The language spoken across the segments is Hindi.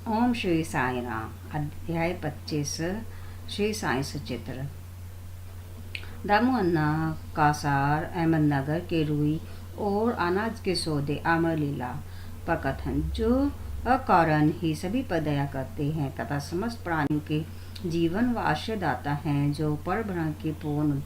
ओम श्री साई राम। अध्याय 25। श्री साई सचित्र। दामू अन्ना कासार अहमदनगर के रुई और अनाज के सौदे अमर लीला पर कथन। जो अकारण ही सभी पर दया करते हैं तथा समस्त प्राणियों के जीवन व आश्रयदाता हैं, जो पर ब्रह्म के पूर्ण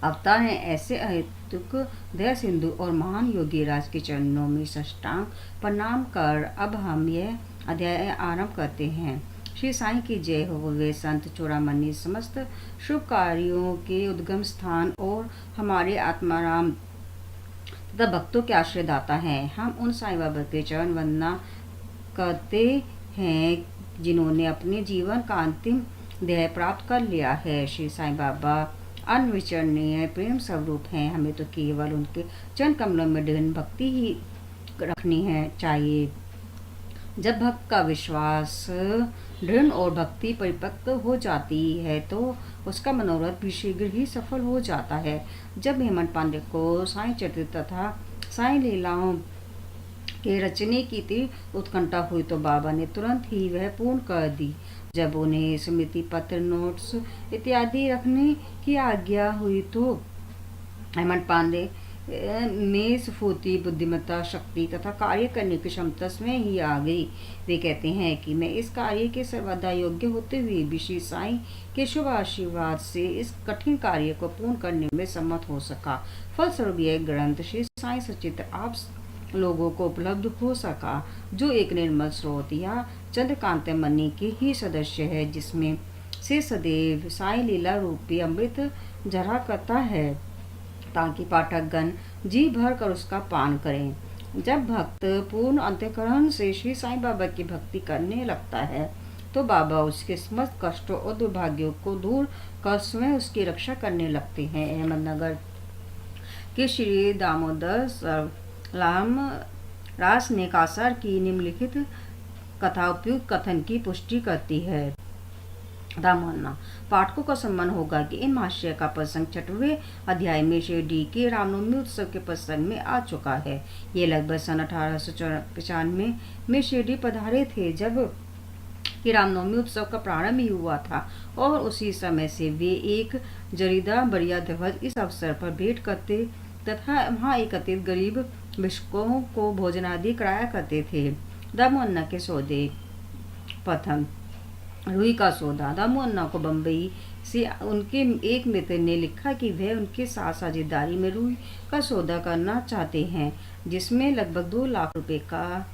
अवतार हैं, ऐसे अहेतुक दया सिंधु और महान योगी राज के चरणों में साष्टांग प्रणाम कर अब हम यह अध्याय आरंभ करते हैं। श्री साईं की जय हो। वे संत चूड़ामणि समस्त शुभ कार्यों के उद्गम स्थान और हमारे आत्माराम तथा भक्तों के आश्रयदाता हैं। हम उन साईं बाबा के चरण वंदना करते हैं जिन्होंने अपने जीवन का अंतिम ध्येय प्राप्त कर लिया है। श्री साईं बाबा अनविचरणीय प्रेम स्वरूप हैं। हमें तो केवल उनके चरण कमलों में दृढ़ भक्ति ही रखनी है चाहिए। जब भक्त का विश्वास दृढ़ और भक्ति परिपक्व हो जाती है तो उसका मनोरथ भी शीघ्र ही सफल हो जाता है। जब हेमंत पांडे को साईं चरित्र तथा साईं लीलाओं के रचने की तीव्र उत्कंठा हुई तो बाबा ने तुरंत ही वह पूर्ण कर दी। जब उन्हें स्मृति पत्र, नोट्स इत्यादि रखने की आज्ञा हुई तो हेमंत पांडे में स्फूर्ति, बुद्धिमत्ता, शक्ति तथा कार्य करने की क्षमता स्वयं ही आ गई। वे कहते हैं कि मैं इस कार्य के सर्वदा योग्य होते हुए भी श्री साईं के शुभ आशीर्वाद से इस कठिन कार्य को पूर्ण करने में सम्मत हो सका। फलस्वरूप यह ग्रंथ श्री साईं सचित्र आप लोगों को उपलब्ध हो सका, जो एक निर्मल स्रोत या चंद्रकांत मणि के ही सदस्य है, जिसमें से सदैव साईं लीला रूपी अमृत झरा करता है, ताकि पाठकगण जी भर कर उसका पान करें। जब भक्त पूर्ण अंतःकरण से श्री साईं बाबा की भक्ति करने लगता है तो बाबा उसके समस्त कष्टों और दुर्भाग्यों को दूर कर स्वयं उसकी रक्षा करने लगते हैं। अहमदनगर के श्री दामोदर सलाम रास ने कासार की निम्नलिखित कथा उपयुक्त कथन की पुष्टि करती है। दामोन्ना पाठकों का सम्मान होगा कि इन महाशय का प्रसंग 6वें अध्याय में शिरडी के रामनवमी उत्सव के प्रसंग में आ चुका है। ये लगभग सन 1895 में शिरडी पधारे थे, जब कि रामनवमी उत्सव का प्रारंभ ही हुआ था, और उसी समय से वे एक जरीदा बढ़िया ध्वज इस अवसर पर भेंट करते तथा वहाँ एकत्रित गरीब भिक्षुकों को भोजन आदि कराया करते थे। दामोन्ना के सौदे। प्रथम, रुई का सौदा। दामोन्ना को बम्बई से उनके एक मित्र ने लिखा कि वह उनके साथ साझेदारी में रुई का सौदा करना चाहते हैं, जिसमें लगभग 2 लाख रुपए का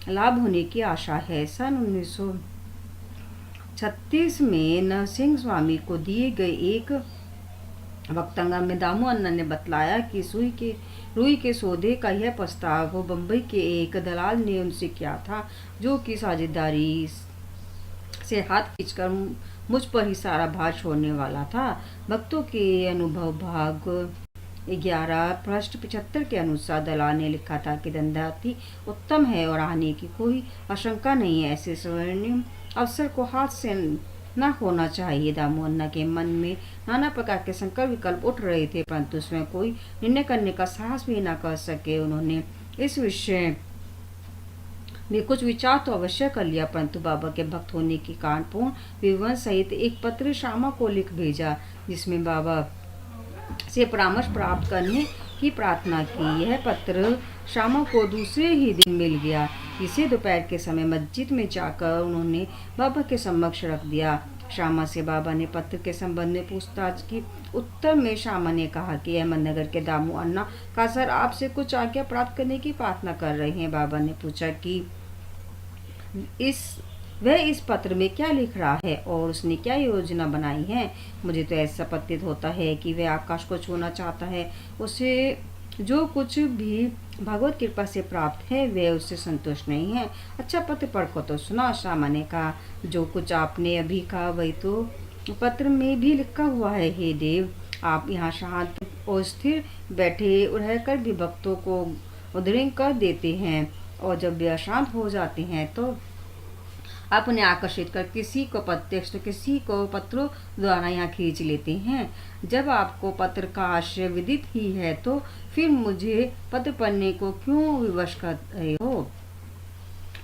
लाभ होने की आशा है। सन 1936 में नरसिंह स्वामी को दिए गए एक वक्तव्य में दामोन्ना ने बतलाया कि रुई के सौदे का यह प्रस्ताव वो बम्बई के एक दलाल ने उनसे किया था, जो कि साझेदारी से हाथ खींचकर मुझ पर ही सारा भार छोड़ने वाला था। भक्तों के अनुभव भाग 11 पृष्ठ 75 के अनुसार दलाल ने लिखा था कि धंधा अति उत्तम है और आने की कोई आशंका नहीं है। ऐसे स्वर्णिम अवसर को हाथ से न होना चाहिए। दामोन्ना के मन में नाना प्रकार के संकल्प विकल्प उठ रहे थे, परंतु उसमें कोई निर्णय करने का साहस भी न कर सके। उन्होंने इस विषय में कुछ विचार तो अवश्य कर लिया, परंतु बाबा के भक्त होने के कारण पूर्ण विवरण सहित एक पत्र श्यामा को लिख भेजा, जिसमें बाबा से परामर्श प्राप्त करने की प्रार्थना की। यह पत्र श्यामा को दूसरे ही दिन मिल गया। इसे दोपहर के समय मस्जिद में जाकर उन्होंने बाबा के समक्ष रख दिया। श्यामा से बाबा ने पत्र के संबंध में पूछताछ की। उत्तर में श्यामा ने कहा कि अहमदनगर के दामू अन्ना कासर आपसे कुछ आज्ञा प्राप्त करने की प्रार्थना कर रहे हैं। बाबा ने पूछा कि वह इस पत्र में क्या लिख रहा है और उसने क्या योजना बनाई है। मुझे तो ऐसा प्रतीत होता है कि वह आकाश को छूना चाहता है। उसे जो कुछ भी भगवत कृपा से प्राप्त है वह उससे संतुष्ट नहीं है। अच्छा, पत्र पढ़कर तो सुना। श्यामा ने कहा, जो कुछ आपने अभी कहा वही तो पत्र में भी लिखा हुआ है। हे देव, आप यहाँ शांत और स्थिर बैठे रहकर भी भक्तों को उद्रेक कर देते हैं, और जब वे अशांत हो जाते हैं तो आप उन्हें आकर्षित कर किसी को प्रत्यक्ष तो किसी को पत्रों द्वारा यहाँ खींच लेते हैं। जब आपको पत्र का आशय विदित ही है तो फिर मुझे पत्र पढ़ने को क्यों विवश कर रहे हो।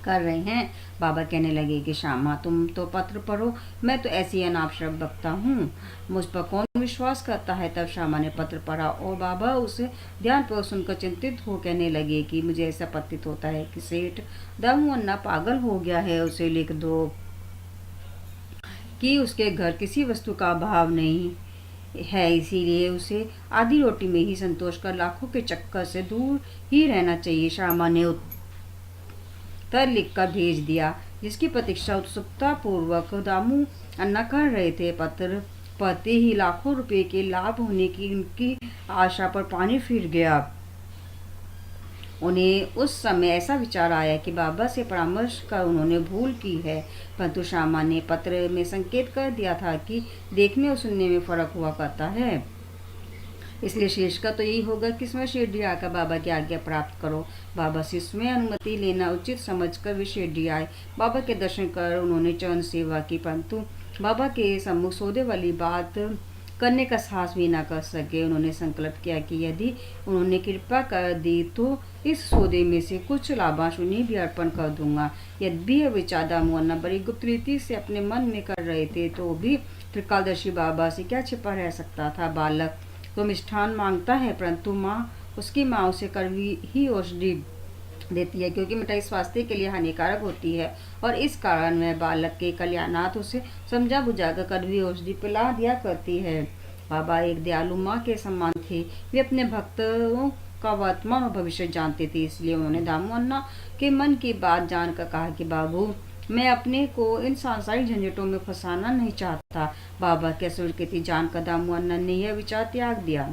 कर रहे हैं। बाबा कहने लगे कि श्यामा, तुम तो पत्र पढ़ो, मैं तो ऐसी अनाप शब्द बकता हूँ, मुझ पर कौन विश्वास करता है। तब श्यामा ने पत्र पढ़ा और बाबा उसे ध्यानपूर्वक सुनकर चिंतित हो कहने लगे कि मुझे ऐसा प्रतीत होता है कि सेठ दामू अन्ना पागल हो गया है। उसे लिख दो कि उसके घर किसी वस्तु का अभाव नहीं है, इसीलिए उसे आधी रोटी में ही संतोष कर लाखों के चक्कर से दूर ही रहना चाहिए। श्यामा ने उत्तर लिखकर भेज दिया, जिसकी प्रतीक्षा उत्सुकता पूर्वक दामू अन्ना कर रहे थे। पत्र पढ़ते ही लाखों रुपए के लाभ होने की उनकी आशा पर पानी फिर गया। उन्हें उस समय ऐसा विचार आया कि बाबा से परामर्श कर उन्होंने भूल की है, परंतु श्यामा ने पत्र में संकेत कर दिया था कि देखने और सुनने में फर्क हुआ करता है, इसलिए शेष का तो यही होगा कि स्वयं शिरडी आकर बाबा की आज्ञा प्राप्त करो। बाबा से स्वयं अनुमति लेना उचित समझकर वे शिरडी आए। बाबा के दर्शन कर उन्होंने चरण सेवा की, परंतु बाबा के सम्मुख सौदे वाली बात करने का साहस भी न कर सके। उन्होंने संकल्प किया कि यदि उन्होंने कृपा कर दी तो इस सौदे में से कुछ लाभांश उन्हें भी अर्पण कर दूंगा। यद्यपि यह विचार दामू अन्ना बड़ी गुप्त रीति से अपने मन में कर रहे थे, तो भी त्रिकालदर्शी बाबा से क्या छिपा रह सकता था। बालक तो मिष्ठान मांगता है, परंतु उसकी माँ उसे कड़वी ही औषधि देती है, क्योंकि मिठाई स्वास्थ्य के लिए हानिकारक होती है, और इस कारण वह बालक के कल्याणार्थ उसे समझा बुझाकर कड़वी औषधि पिला दिया करती है। बाबा एक दयालु माँ के समान थे। वे अपने भक्तों का वर्तमान और भविष्य जानते थे, इसलिए उन्होंने दामू अन्ना के मन की बात जानकर कहा कि बाबू, मैं अपने को इन सांसारिक झंझटों में फंसाना नहीं चाहता। बाबा के स्वीकृति जानकर दामू अन्ना ने यह विचार त्याग दिया।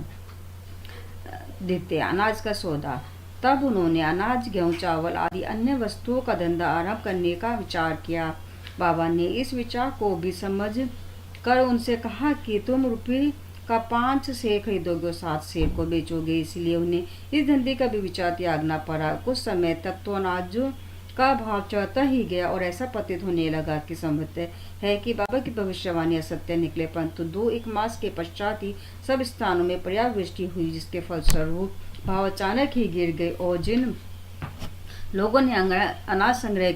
द्वितीय, अनाज का सौदा। तब उन्होंने अनाज, गेहूं, चावल आदि अन्य वस्तुओं का धंधा आरंभ करने का विचार किया। बाबा ने इस विचार को भी समझ कर उनसे कहा कि तुम रुपये का 5 सेर खरीदोगे और 7 सेर को बेचोगे, इसलिए उन्हें इस धंधे का भी विचार त्यागना पड़ा। कुछ समय तक तो अनाजों का भाव चढ़ता ही गया और ऐसा प्रतीत होने लगा कि संभवतः है कि बाबा की भविष्यवाणी असत्य निकले, परंतु 2-1 मास के पश्चात ही सब स्थानों में पर्याप्त वृष्टि हुई, जिसके फलस्वरूप भाव अचानक ही गिर गए और जिन लोगों ने अनाज संग्रह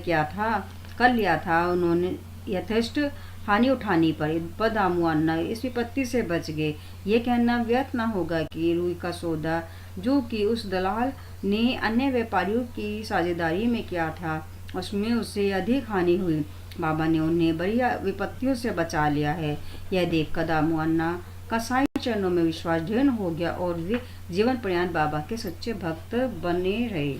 कर लिया था, उन्होंने यथेष्ट हानि उठानी पड़ी, पर दामू अन्ना इस विपत्ति से बच गए। ये कहना व्यर्थ न होगा कि रुई का सौदा, जो कि उस दलाल ने अन्य व्यापारियों की साझेदारी में किया था, उसमें उससे अधिक हानि हुई। बाबा ने उन्हें बड़ी विपत्तियों से बचा लिया है। यह देखकर दामू अन्ना का साईं चरणों में विश्वास दृढ़ हो गया और वे जीवन पर्यंत बाबा के सच्चे भक्त बने रहे।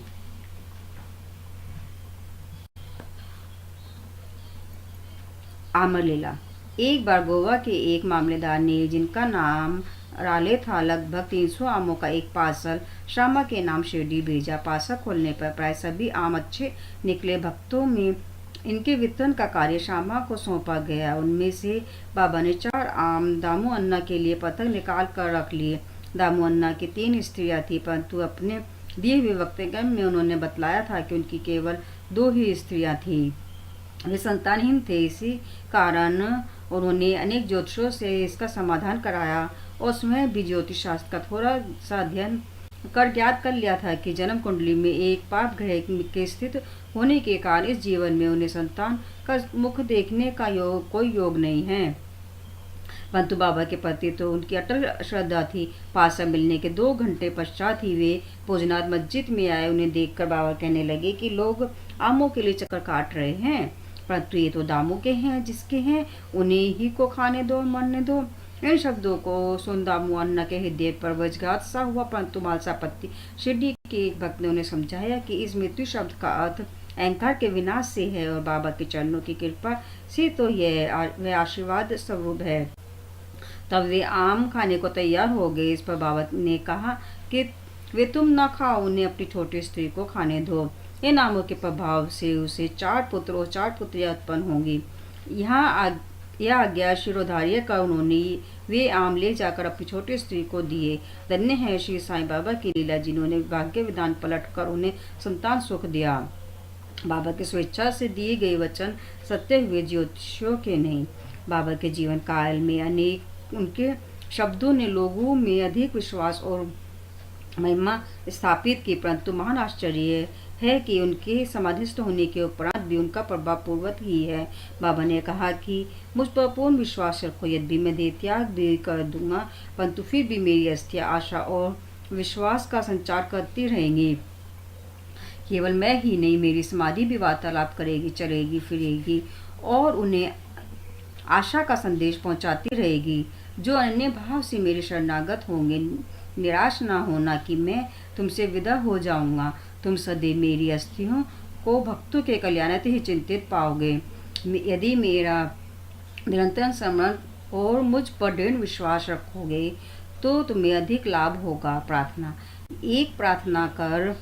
आमर लीला। एक बार गोवा के एक मामलेदार ने, जिनका नाम राले था, लगभग 300 आमों का एक पार्सल श्यामा के नाम शिरडी भेजा। पार्सल खोलने पर प्राय सभी आम अच्छे निकले। भक्तों में इनके वितरण का कार्य श्यामा को सौंपा गया। उनमें से बाबा ने 4 आम दामू अन्ना के लिए पृथक निकाल कर रख लिए। दामू अन्ना की 3 स्त्रियां थी, परंतु अपने दिए हुए वक्तव्य में उन्होंने बतलाया था कि उनकी केवल 2 ही स्त्रियां थी। वे संतानहीन थे। इसी कारण उन्होंने अनेक ज्योतिषों से इसका समाधान कराया और स्वयं भी ज्योतिष शास्त्र का थोड़ा सा अध्ययन कर ज्ञात कर लिया था कि जन्म कुंडली में एक पाप ग्रह के स्थित होने के कारण इस जीवन में उन्हें संतान का मुख देखने का कोई योग नहीं है। परंतु बाबा के प्रति तो उनकी अटल श्रद्धा थी। पार्सल मिलने के 2 घंटे पश्चात ही वे भोजनाथ मस्जिद में आए। उन्हें देखकर बाबा कहने लगे कि लोग आमों के लिए चक्कर काट रहे हैं, परंतु ये तो दामू के हैं, जिसके हैं उन्हें ही को खाने दो, मरने दो। इन शब्दों को सुन दामू अन्ना के हृदय पर वज्रघात सा हुआ, परंतु मालसापत्ती शिरडी के एक भक्त ने उन्हें समझाया कि इस मृत्यु शब्द का अर्थ अहंकार के विनाश से है और बाबा के चरणों की कृपा से तो यह वह आशीर्वाद स्वरूप है। तब वे आम खाने को तैयार हो गए। इस पर बाबा ने कहा कि वे तुम न खाओ, उन्हें अपनी छोटी स्त्री को खाने दो। इन आमों के प्रभाव से उसे 4 पुत्र और 4 पुत्रियां उत्पन्न होंगी। यह आज्ञा शिरोधार्य कर उन्होंने वे आम ले जाकर अपनी छोटी स्त्री को दिए। धन्य है श्री साईं बाबा की लीला, जिन्होंने भाग्य विधान पलट कर उन्हें संतान सुख दिया। बाबा की स्वेच्छा से दिए गए वचन सत्य हुए, ज्योतिषियों के नहीं। बाबा के जीवन काल में अनेक उनके शब्दों ने लोगों में अधिक विश्वास और महिमा स्थापित की, परंतु महान आश्चर्य है कि उनके समाधिस्थ होने के उपरांत भी उनका प्रभाव पूर्वत ही है। बाबा ने कहा कि मुझ पर पूर्ण विश्वास रखो, यदि मैं देह त्याग भी कर दूंगा परंतु फिर भी मेरी अस्थियां आशा और विश्वास का संचार करती रहेंगी। केवल मैं ही नहीं, मेरी समाधि भी वार्तालाप करेगी, चलेगी फिरेगी और उन्हें आशा का संदेश पहुंचाती रहेगी। जो अन्य भाव से मेरे शरणागत होंगे, निराश ना होना कि मैं तुमसे विदा हो जाऊंगा। तुम सदैव मेरी अस्थियों को भक्तों के कल्याणार्थ ही चिंतित पाओगे। यदि मेरा निरंतर स्मरण और मुझ पर दृढ़ विश्वास रखोगे तो तुम्हें अधिक लाभ होगा। प्रार्थना। एक प्रार्थना कर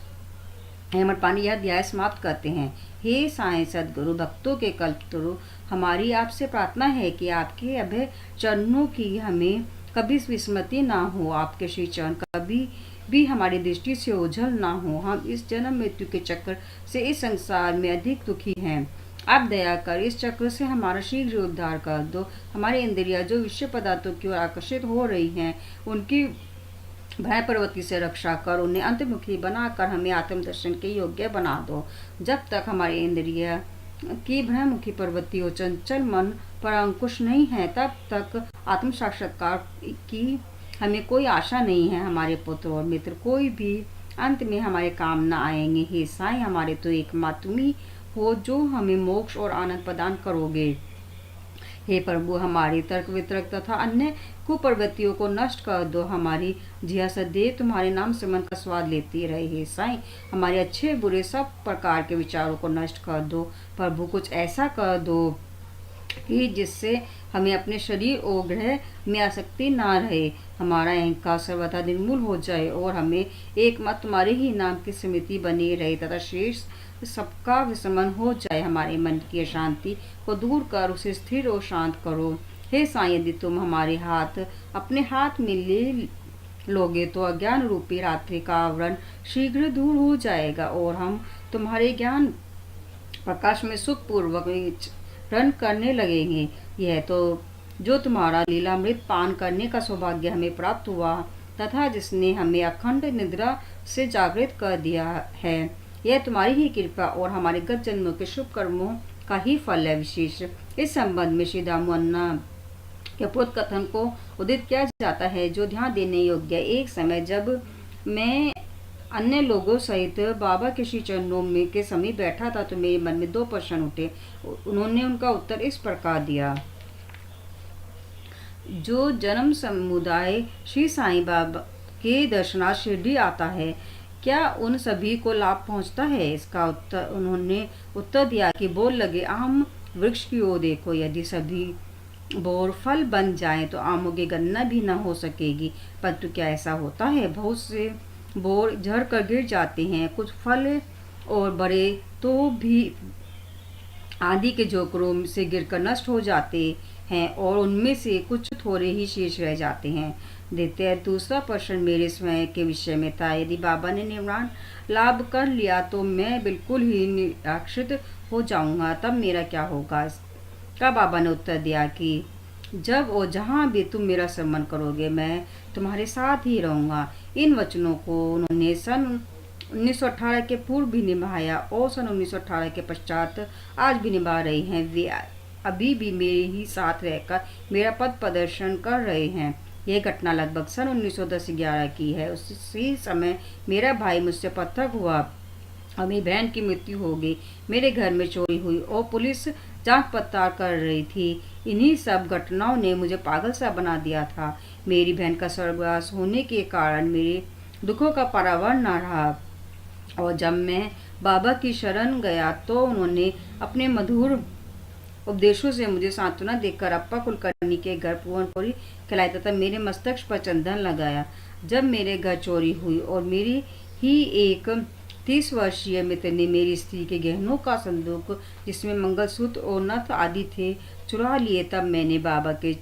हेमंत पांडे यह अध्याय समाप्त करते हैं। हे साईं सद्गुरु, भक्तों के कल्पतरु, हमारी आपसे प्रार्थना है कि आपके अभय चरणों की हमें कभी विस्मृति ना हो। आपके श्री चरण कभी भी हमारी दृष्टि से ओझल ना हो। हम इस जन्म मृत्यु के चक्र से इस संसार में अधिक दुखी हैं। आप दया कर इस चक्र से हमारा शीघ्र उद्धार कर दो। हमारी इंद्रियां जो विषय पदार्थों की ओर आकर्षित हो रही हैं, उनकी भय प्रवृत्ति से रक्षा कर, उन्हें अंतर्मुखी बनाकर हमें आत्मदर्शन के योग्य बना दो। जब तक हमारी इंद्रिय की भयमुखी प्रवृत्ति और चंचल मन पर अंकुश नहीं है, तब तक आत्म साक्षात्कार की हमें कोई आशा नहीं है। हमारे पुत्र और मित्र कोई भी अंत में हमारे काम न आएंगे। हे साईं, हमारे तो एकमात्र तुम ही हो जो हमें मोक्ष और आनंद प्रदान करोगे। हे प्रभु, हमारी तर्क वितर्क तथा अन्य कुप्रवृत्तियों को नष्ट कर दो। हमारी जिया सदैव तुम्हारे नाम स्मरण का स्वाद लेती रहे। हे साईं, हमारे अच्छे बुरे सब प्रकार के विचारों को नष्ट कर दो। प्रभु, कुछ ऐसा कर दो कि जिससे हमें अपने शरीर और ग्रह में आसक्ति ना रहे। हमारा अहंकार सर्वथा निर्मूल हो जाए और हमें एकमात्र तुम्हारे ही नाम की स्मृति बनी रहे तथा शेष सबका विस्मरण हो जाए। हमारे मन की अशांति को दूर कर उसे स्थिर और शांत करो। हे साईं, यदि तुम हमारे हाथ अपने हाथ में ले लोगे तो अज्ञान रूपी रात्रि का आवरण शीघ्र दूर हो जाएगा और हम तुम्हारे ज्ञान प्रकाश में सुखपूर्वक रन करने लगेंगे। यह तो जो तुम्हारा लीलामृत पान करने का सौभाग्य हमें प्राप्त हुआ तथा जिसने हमें अखंड निद्रा से जागृत कर दिया है, यह तुम्हारी ही कृपा और हमारे गत जन्मों के शुभ कर्मों का ही फल है। विशेष इस संबंध में श्री दामू अन्ना के पूर्व कथन को उदित किया जाता है, जो ध्यान देने योग्य। एक समय जब मैं अन्य लोगों सहित बाबा के श्री चरणों में के समीप बैठा था तो मेरे मन में दो प्रश्न उठे। उन्होंने उनका उत्तर इस प्रकार दिया। जो जन्म समुदाय श्री साईं बाबा के दर्शनार्थ शिरडी आता है, क्या उन सभी को लाभ पहुंचता है? इसका उत्तर उन्होंने उत्तर दिया कि बोल लगे, आम वृक्ष की ओर देखो, यदि सभी बोर फल बन जाएं तो आमों की गणना भी न हो सकेगी। परंतु क्या ऐसा होता है? बहुत से बोर झड़ कर गिर जाते हैं। कुछ फल और बड़े तो भी आंधी के झोंकों से गिरकर नष्ट हो जाते हैं और उनमें से कुछ थोड़े ही शेष रह जाते हैं। देते हैं। दूसरा प्रश्न मेरे स्वयं के विषय में था। यदि बाबा ने निर्वाण लाभ कर लिया तो मैं बिल्कुल ही निराश्रित हो जाऊंगा, तब मेरा क्या होगा? इसका बाबा ने उत्तर दिया कि जब और जहाँ भी तुम मेरा सम्मान करोगे, मैं तुम्हारे साथ ही रहूंगा। इन वचनों को उन्होंने सन 1918 के पूर्व भी निभाया और सन 1918 के पश्चात आज भी निभा रही हैं। वे अभी भी मेरे ही साथ रहकर मेरा पद प्रदर्शन कर रहे हैं। यह घटना लगभग सन 1910-11 की है। उसी समय मेरा भाई मुझसे पृथक हुआ और मेरी बहन की मृत्यु हो गई। मेरे घर में चोरी हुई और पुलिस जांच पड़ताल कर रही थी। इन्हीं सब घटनाओं ने मुझे पागल सा बना दिया था। मेरी बहन का स्वर्गवास होने के कारण मेरे दुखों का पारावार न रहा और जब मैं बाबा की शरण गया तो उन्होंने अपने मधुर उपदेशों से मुझे सांत्वना देकर अप्पा कुलकर्णी के घर पूर्णपुरी खिलाई तथा मेरे मस्तक पर चंदन लगाया। जब मेरे घर चोरी हुई और मेरी ही एक 30 वर्षीय मित्र ने मेरी स्त्री के गहनों का संदूक जिसमें मंगलसूत्र और नथ आदि थे चुरा लिए, तब मैंने बाबा के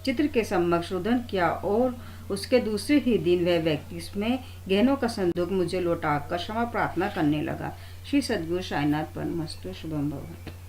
चित्र के समक्ष रुदन किया और उसके दूसरे ही दिन वह व्यक्ति इसमें गहनों का संदूक मुझे लौटाकर क्षमा प्रार्थना करने लगा। श्री सद्गुरु साईनाथ परमहंस शुभम भवतु।